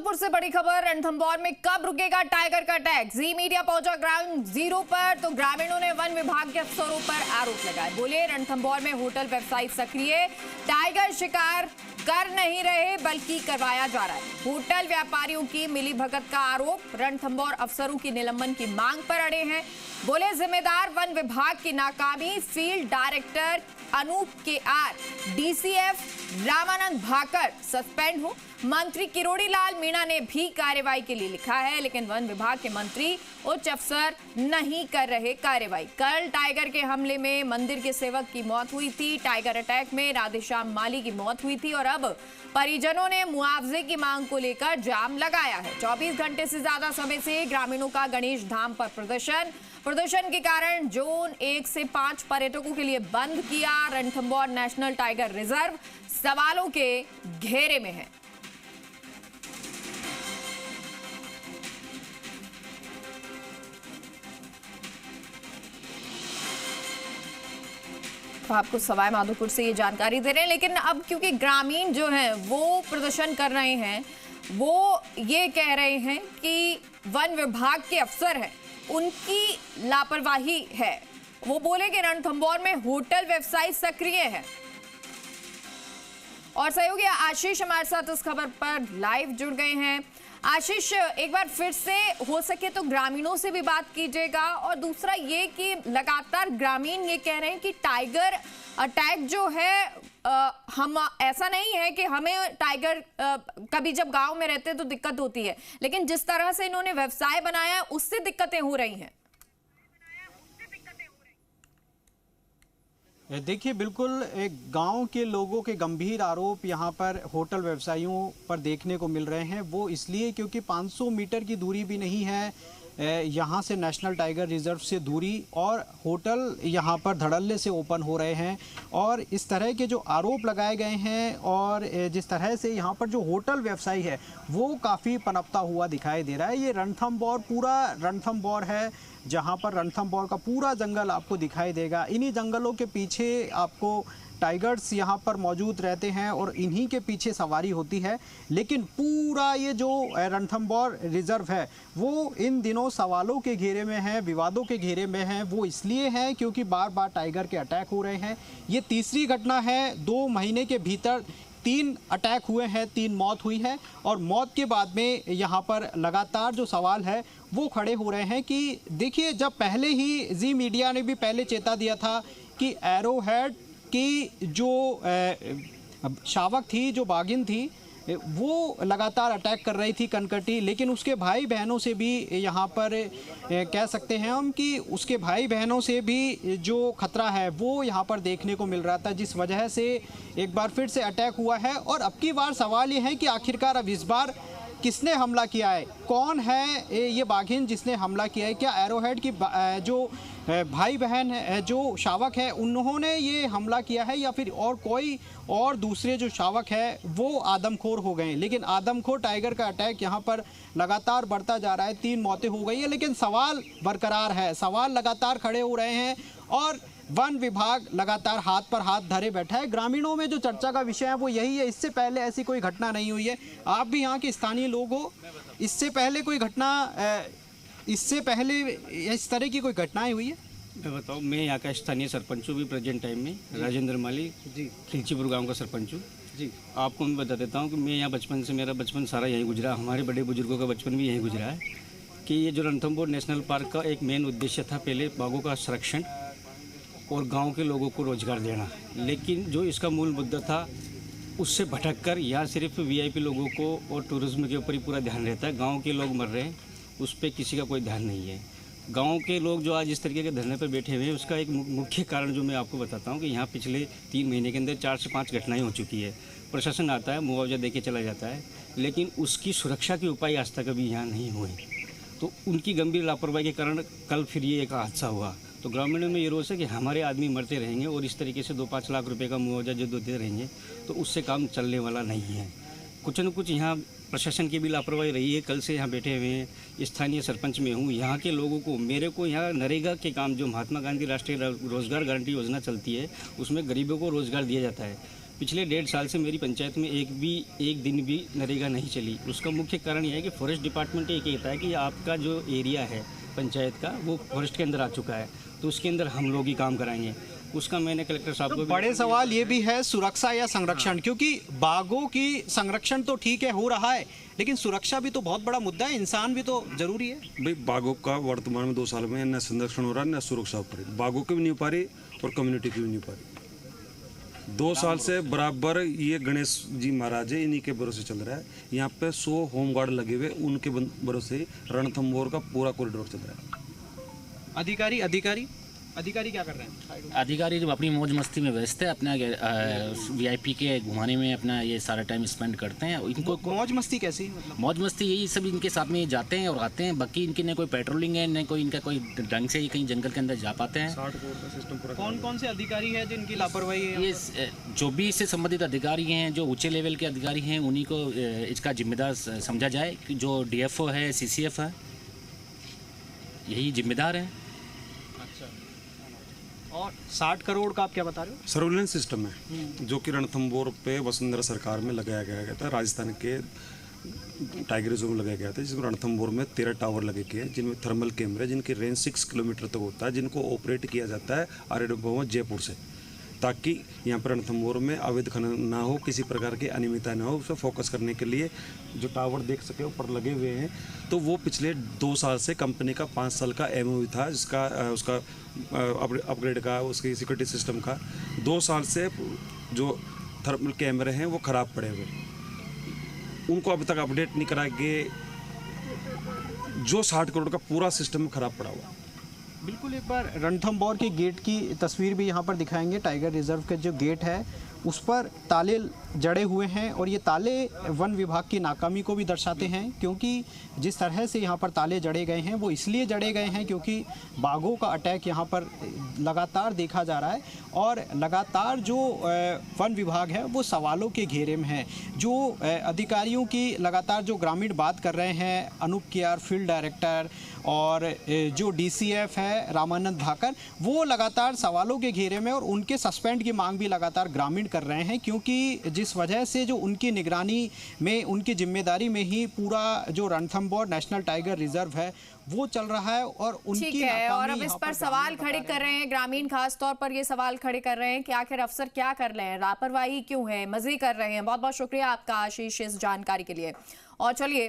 माधोपुर से बड़ी खबर। रणथंभौर में कब रुकेगा टाइगर का अटैक? जी मीडिया पहुंचा ग्राउंड जीरो पर तो ग्रामीणों ने वन विभाग के अफसरों पर आरोप लगाए। बोले रणथंभौर में होटल व्यवसायी सक्रिय, टाइगर शिकार कर नहीं रहे बल्कि करवाया जा रहा है। होटल व्यापारियों की मिलीभगत का आरोप। रणथंभौर अफसरों की निलंबन की मांग पर अड़े हैं। बोले जिम्मेदार वन विभाग की नाकामी, field director Anoop K R, DCF Ramanand Bhakar suspend हो। मंत्री किरोड़ी लाल मीणा ने भी कार्रवाई के लिए लिखा है, लेकिन वन विभाग के मंत्री उच्च अफसर नहीं कर रहे कार्रवाई। कल टाइगर के हमले में मंदिर के सेवक की मौत हुई थी। टाइगर अटैक में राधेश्याम माली की मौत हुई थी और अब परिजनों ने मुआवजे की मांग को लेकर जाम लगाया है। 24 घंटे से ज्यादा समय से ग्रामीणों का गणेश धाम पर प्रदर्शन के कारण जोन 1 से 5 पर्यटकों के लिए बंद किया। रणथंभौर नेशनल टाइगर रिजर्व सवालों के घेरे में है। तो आपको सवाई माधोपुर से ये जानकारी दे रहे हैं, लेकिन अब क्योंकि ग्रामीण जो हैं वो प्रदर्शन कर रहे हैं, वो ये कह रहे हैं कि वन विभाग के अफसर हैं, उनकी लापरवाही है। वो बोले कि रणथंभौर में होटल व्यवसायी सक्रिय है। और सहयोगी आशीष हमारे साथ इस खबर पर लाइव जुड़ गए हैं। आशीष, एक बार फिर से हो सके तो ग्रामीणों से भी बात कीजिएगा। और दूसरा ये कि लगातार ग्रामीण ये कह रहे हैं कि टाइगर अटैक जो है हम ऐसा नहीं है कि हमें टाइगर कभी जब गांव में रहते हैं तो दिक्कत होती है, लेकिन जिस तरह से इन्होंने व्यवसाय बनाया उससे दिक्कतें हो रही हैं। देखिए, बिल्कुल एक गांव के लोगों के गंभीर आरोप यहां पर होटल व्यवसायियों पर देखने को मिल रहे हैं। वो इसलिए क्योंकि 500 मीटर की दूरी भी नहीं है यहां से नेशनल टाइगर रिजर्व से दूरी, और होटल यहां पर धड़ल्ले से ओपन हो रहे हैं। और इस तरह के जो आरोप लगाए गए हैं और जिस तरह से यहां पर जो होटल व्यवसायी है वो काफ़ी पनपता हुआ दिखाई दे रहा है। ये रणथंभौर, पूरा रणथंभौर है जहां पर रणथंभौर का पूरा जंगल आपको दिखाई देगा। इन्हीं जंगलों के पीछे आपको टाइगर्स यहाँ पर मौजूद रहते हैं और इन्हीं के पीछे सवारी होती है। लेकिन पूरा ये जो रणथंभौर रिजर्व है वो इन दिनों सवालों के घेरे में है, विवादों के घेरे में है। वो इसलिए है क्योंकि बार बार टाइगर के अटैक हो रहे हैं। ये तीसरी घटना है, 2 महीने के भीतर 3 अटैक हुए हैं, 3 मौत हुई है। और मौत के बाद में यहाँ पर लगातार जो सवाल है वो खड़े हो रहे हैं कि देखिए, जब पहले ही जी मीडिया ने भी पहले चेता दिया था कि एरोहेड की जो शावक थी, जो बाघिन थी, वो लगातार अटैक कर रही थी कनकटी। लेकिन उसके भाई बहनों से भी यहाँ पर कह सकते हैं हम कि उसके भाई बहनों से भी जो खतरा है वो यहाँ पर देखने को मिल रहा था, जिस वजह से एक बार फिर से अटैक हुआ है। और अब की बार सवाल ये है कि आखिरकार अब इस बार किसने हमला किया है, कौन है ये बाघिन जिसने हमला किया है? क्या एरोहेड की जो भाई बहन है, जो शावक है, उन्होंने ये हमला किया है, या फिर और कोई और दूसरे जो शावक है वो आदमखोर हो गए? लेकिन आदमखोर टाइगर का अटैक यहाँ पर लगातार बढ़ता जा रहा है। 3 मौतें हो गई है, लेकिन सवाल बरकरार है, सवाल लगातार खड़े हो रहे हैं और वन विभाग लगातार हाथ पर हाथ धरे बैठा है। ग्रामीणों में जो चर्चा का विषय है वो यही है। इससे पहले ऐसी कोई घटना नहीं हुई है। आप भी यहाँ के स्थानीय लोग हो, इससे पहले कोई घटना, इससे पहले इस तरह की कोई घटनाएं हुई है? मैं बताऊँ, मैं यहाँ का स्थानीय सरपंच हूँ भी प्रेजेंट टाइम में, राजेंद्र माली जी, खिलचीपुर गाँव का सरपंच हूँ जी। आपको मैं बता देता हूँ कि मैं यहाँ बचपन से, मेरा बचपन सारा यहीं गुजरा, हमारे बड़े बुजुर्गों का बचपन भी यहीं गुजरा है। कि ये जो रणथंभौर नेशनल पार्क का एक मेन उद्देश्य था पहले बाघों का संरक्षण और गांव के लोगों को रोजगार देना, लेकिन जो इसका मूल मुद्दा था उससे भटककर यहाँ सिर्फ वीआईपी लोगों को और टूरिज्म के ऊपर ही पूरा ध्यान रहता है। गांव के लोग मर रहे हैं, उस पर किसी का कोई ध्यान नहीं है। गांव के लोग जो आज इस तरीके के धरने पर बैठे हुए हैं, उसका एक मुख्य कारण जो मैं आपको बताता हूँ कि यहाँ पिछले 3 महीने के अंदर 4 से 5 घटनाएँ हो चुकी है। प्रशासन आता है, मुआवजा दे के चला जाता है, लेकिन उसकी सुरक्षा के उपाय आज तक अभी यहाँ नहीं हुए। तो उनकी गंभीर लापरवाही के कारण कल फिर ये एक हादसा हुआ। तो ग्रामीणों में ये रोष है कि हमारे आदमी मरते रहेंगे और इस तरीके से 2-5 लाख रुपए का मुआवजा जो देते रहेंगे तो उससे काम चलने वाला नहीं है। कुछ न कुछ यहाँ प्रशासन की भी लापरवाही रही है। कल से यहाँ बैठे हुए हैं, स्थानीय सरपंच में हूँ। यहाँ के लोगों को, मेरे को यहाँ नरेगा के काम जो महात्मा गांधी राष्ट्रीय रोजगार गारंटी योजना चलती है उसमें गरीबों को रोजगार दिया जाता है। पिछले 1.5 साल से मेरी पंचायत में एक दिन भी नरेगा नहीं चली। उसका मुख्य कारण यह है कि फॉरेस्ट डिपार्टमेंट ये कहता है कि आपका जो एरिया है पंचायत का वो फॉरेस्ट के अंदर आ चुका है, तो उसके अंदर हम लोग ही काम कराएंगे। उसका मैंने कलेक्टर साहब को बड़े सवाल ये भी है सुरक्षा या संरक्षण, क्योंकि बाघों की संरक्षण तो ठीक है हो रहा है, लेकिन सुरक्षा भी तो बहुत बड़ा मुद्दा है, इंसान भी तो जरूरी है। भाई बाघों का वर्तमान में 2 साल में न संरक्षण हो रहा है न सुरक्षा हो पा रही, बाघों की भी नहीं हो पा रही और कम्युनिटी की भी नहीं हो पा रही। 2 साल से बराबर ये गणेश जी महाराज है, इन्हीं के भरोसे चल रहा है। यहाँ पे 100 होमगार्ड लगे हुए, उनके भरोसे रणथंभौर का पूरा कॉरिडोर चल रहा है। अधिकारी क्या कर रहे हैं? अधिकारी जो अपनी मौज मस्ती में व्यस्त है, अपना वीआईपी के घुमाने में अपना ये सारा टाइम स्पेंड करते हैं। इनको मौज मस्ती कैसी मतलब? मौज मस्ती यही सब इनके साथ में जाते हैं और आते हैं, बाकी इनकी न कोई पेट्रोलिंग है न कोई इनका कोई ढंग से ही कहीं जंगल के अंदर जा पाते हैं। 60 करोड़ का सिस्टम पूरा। कौन कौन से अधिकारी हैं जिनकी लापरवाही है? ये जो भी इससे संबंधित अधिकारी हैं, जो ऊंचे लेवल के अधिकारी हैं, उन्हीं को इसका जिम्मेदार समझा जाए। कि जो डीएफओ है, सीसीएफ है, यही जिम्मेदार है। और 60 करोड़ का आप क्या बता रहे हो? सर्विलेंस सिस्टम है जो कि रणथंभौर पे वसुंधरा सरकार में लगाया गया था, राजस्थान के टाइगर रिजर्व में लगाया गया था, जिसमें रणथंभौर में 13 टावर लगे गए हैं, जिनमें थर्मल कैमरे जिनकी रेंज 6 किलोमीटर तक होता है, जिनको ऑपरेट किया जाता है आरएडब्ल्यू जयपुर से, ताकि यहाँ पर रणथंभौर में अवैध खनन ना हो, किसी प्रकार की अनियमितता ना हो, उस पर फोकस करने के लिए जो टावर देख सके ऊपर लगे हुए हैं। तो वो पिछले 2 साल से कंपनी का 5 साल का एमओयू था, जिसका उसका अपग्रेड का, उसकी सिक्योरिटी सिस्टम का। 2 साल से जो थर्मल कैमरे हैं वो ख़राब पड़े हुए, उनको अभी तक अपडेट नहीं कराए गए। जो 60 करोड़ का पूरा सिस्टम खराब पड़ा हुआ। बिल्कुल, एक बार रणथंभौर के गेट की तस्वीर भी यहाँ पर दिखाएंगे। टाइगर रिजर्व के जो गेट है उस पर ताले जड़े हुए हैं और ये ताले वन विभाग की नाकामी को भी दर्शाते हैं, क्योंकि जिस तरह से यहाँ पर ताले जड़े गए हैं वो इसलिए जड़े गए हैं क्योंकि बाघों का अटैक यहाँ पर लगातार देखा जा रहा है और लगातार जो वन विभाग है वो सवालों के घेरे में है। जो अधिकारियों की लगातार जो ग्रामीण बात कर रहे हैं, अनूप कियार फील्ड डायरेक्टर और जो डीसीएफ है रामानंद भाकर, वो लगातार सवालों के घेरे में और उनके सस्पेंड की मांग भी लगातार ग्रामीण कर रहे हैं, क्योंकि जिस वजह से जो उनकी निगरानी में, उनकी जिम्मेदारी में ही पूरा जो रणथंभौर नेशनल टाइगर रिजर्व है वो चल रहा है और उनकी ठीक है। और अब इस पर सवाल खड़े कर रहे हैं ग्रामीण, खास तौर पर ये सवाल खड़े कर रहे हैं कि आखिर अफसर क्या कर रहे हैं, लापरवाही क्यों है, मजे कर रहे हैं। बहुत बहुत शुक्रिया आपका आशीष इस जानकारी के लिए। और चलिए